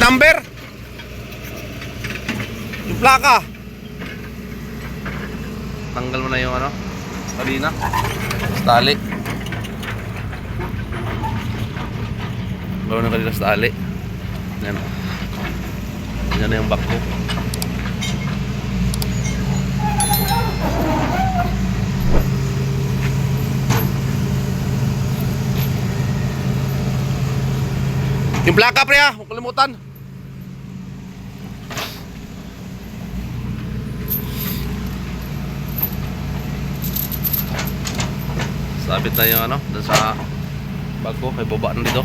number. Yung plaka. Tanggal mo na yung ano, kabina. Tali. Gawin na kanila sa tali. Yan o. Yan na yung back ko. Yung plaka pre ha, huwag kalimutan. Sabit na yung ano, dun sa bag ko, kay baba na dito.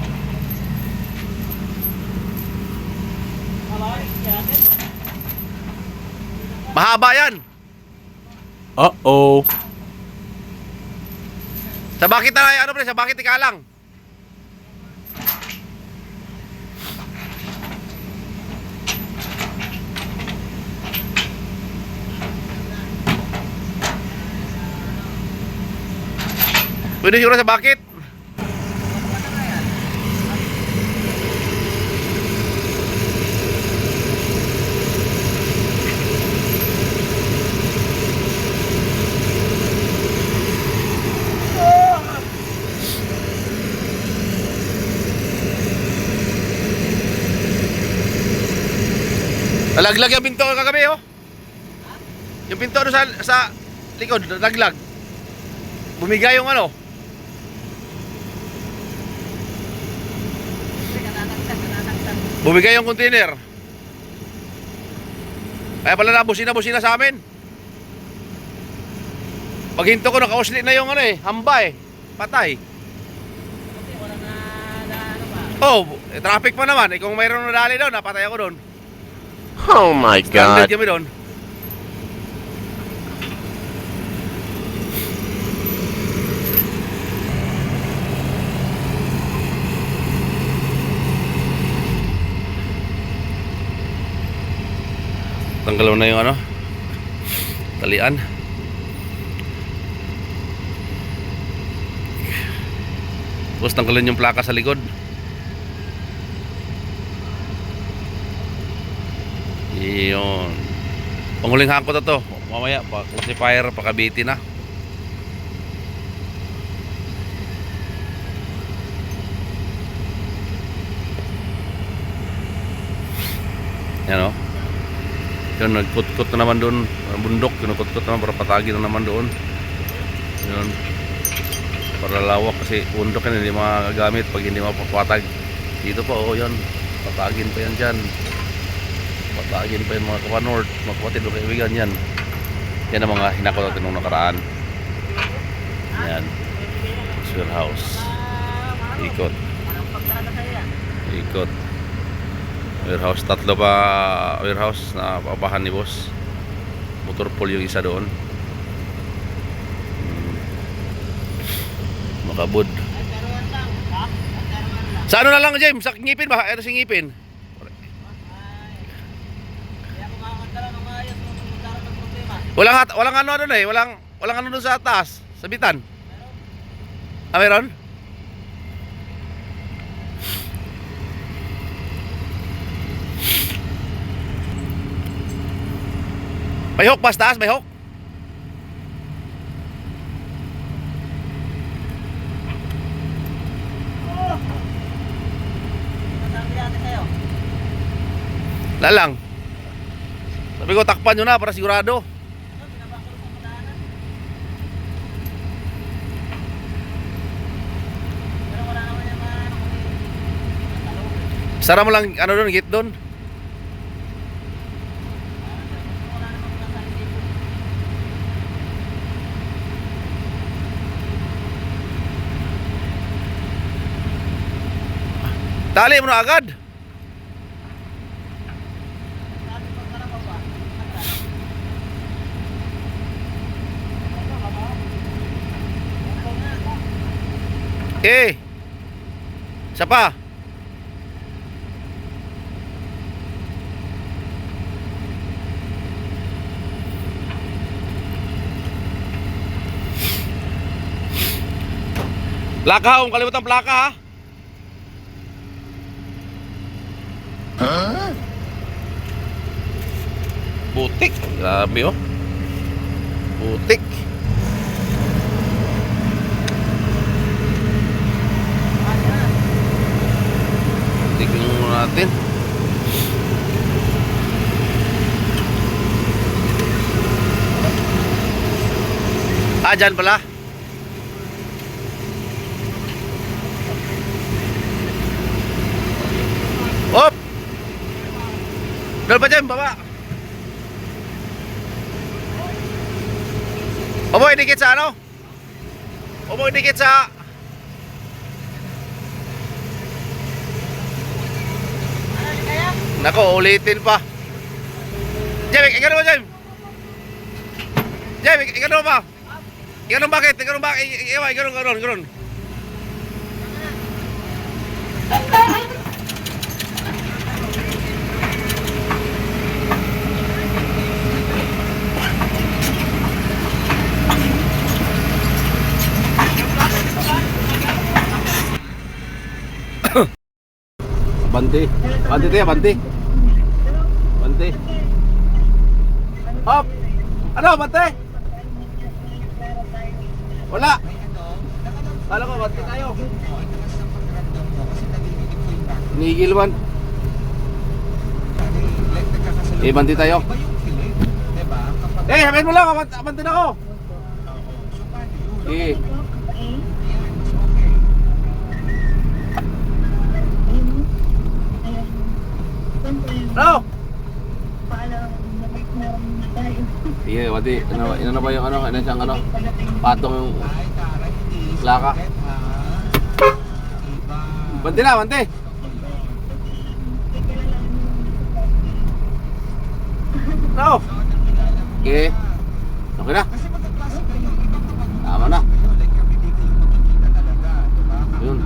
Mahaba yan. Uh-oh. Sa bakit na ano pre, sa bakit ika lang. Pwede siguro sa bakit. Nalaglag yung pinto kagabi oh. Yung pinto doon sa likod, nalaglag. Bumigay yung ano. Bumigay yung container. Kaya pala nabusina-busina sa amin. Paghinto ko nakausli na yung ano eh, hamba eh. Patay. Oh, traffic pa naman. Kung mayroon nadali doon, napatay ako doon. Oh my Stranded God. kami doon. Tanggal na yung ano, talian. Tapos tanggalin yung plaka sa likod. Iyon. Panghuling hangkot na to. Mamaya pa classifier, pakabiti na. Yan o. Yun, nagkut-kut na naman doon. Bundok, kinukut-kut naman para patagin na naman doon. Yun. Para lawak kasi bundok yan, hindi magagamit pag hindi mapapatag. Dito pa, oh yun. Patagin pa yan dyan. Patagin pa yung mga kapanord, mga kapatid o kaibigan yan. Yan ang mga hinakot natin nung nakaraan. Yan. Warehouse. Ikot. Ikot. Warehouse, tatlo pa warehouse na papahan ni boss. Motor pool yung isa doon. Makabud. Sa ano na lang James? Sa ngipin ba? Ano si ngipin? Walang ano doon eh, walang ano doon sa taas, sa bitan. Ah, meron? May hook ba sa taas? May hook? Lalang. Sabi ko takpan nyo na para sigurado. Sara mo lang ano doon, gate doon. Tali mo na agad. Isa pa. Plaka, huwag kalimutan plaka ha. Putik. Grabe oh. Putik. Tignan muna natin. Dyan pala. Hop! Dal pa dyan, baba. Oboy, dikit sa ano? Oboy, dikit sa... Nako, ulitin pa. Jem, ikaw mo, Jem. Jem, ikaw ba? Ikaw bakit? Ikaw bakit? Ikaw ganon. Banti. Banti tayo, banti. Banti. Hop! Ano, banti? Wala. Kala ko, banti tayo. Nigil man. Banti tayo. Sabihin mo lang, banti na ako. Ano? Iya, wati. Ano ba yung ano? Ano siyang ano? Patong yung plaka. Banti na, banti. Ano? Okay. Okay na. Tama na. Yun.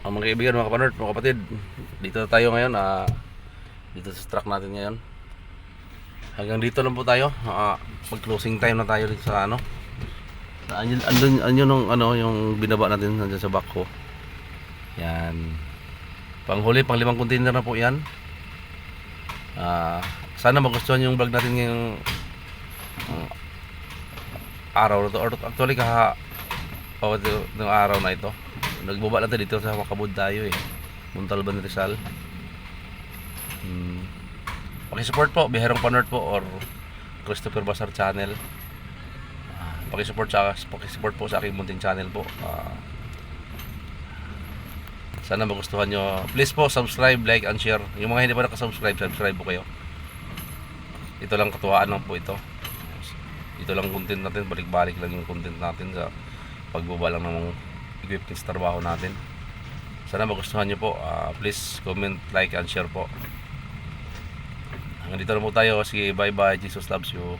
Mga kaibigan, mga kapanerd, mga kapatid, dito na tayo ngayon, dito sa truck natin ngayon. Hanggang dito lang po tayo, mag closing time na tayo dito sa ano. Andun yung ano, yung binaba natin nandiyan sa backhoe. Yan. Panghuli, pang 5 container na po yan. Sana magustuhan yung vlog natin ngayong araw na to. Or actually ng araw na ito. Nagbaba lang tayo dito sa Makabud tayo Montalban, Rizal. Pakisupport po, Biherong Panerd po or Christopher Basar channel. Pakisupport po sa aking munting channel po. Sana magustuhan nyo. Please po, subscribe, like, and share. Yung mga hindi pa nakasubscribe, subscribe po kayo. Ito lang katuwaan lang po ito. Ito lang content natin, balik-balik lang yung content natin sa pagbaba lang ng equipment sa trabaho natin. Sana magustuhan nyo po. Please comment, like, and share po. Hanggang dito na po tayo. Sige, bye bye. Jesus loves you.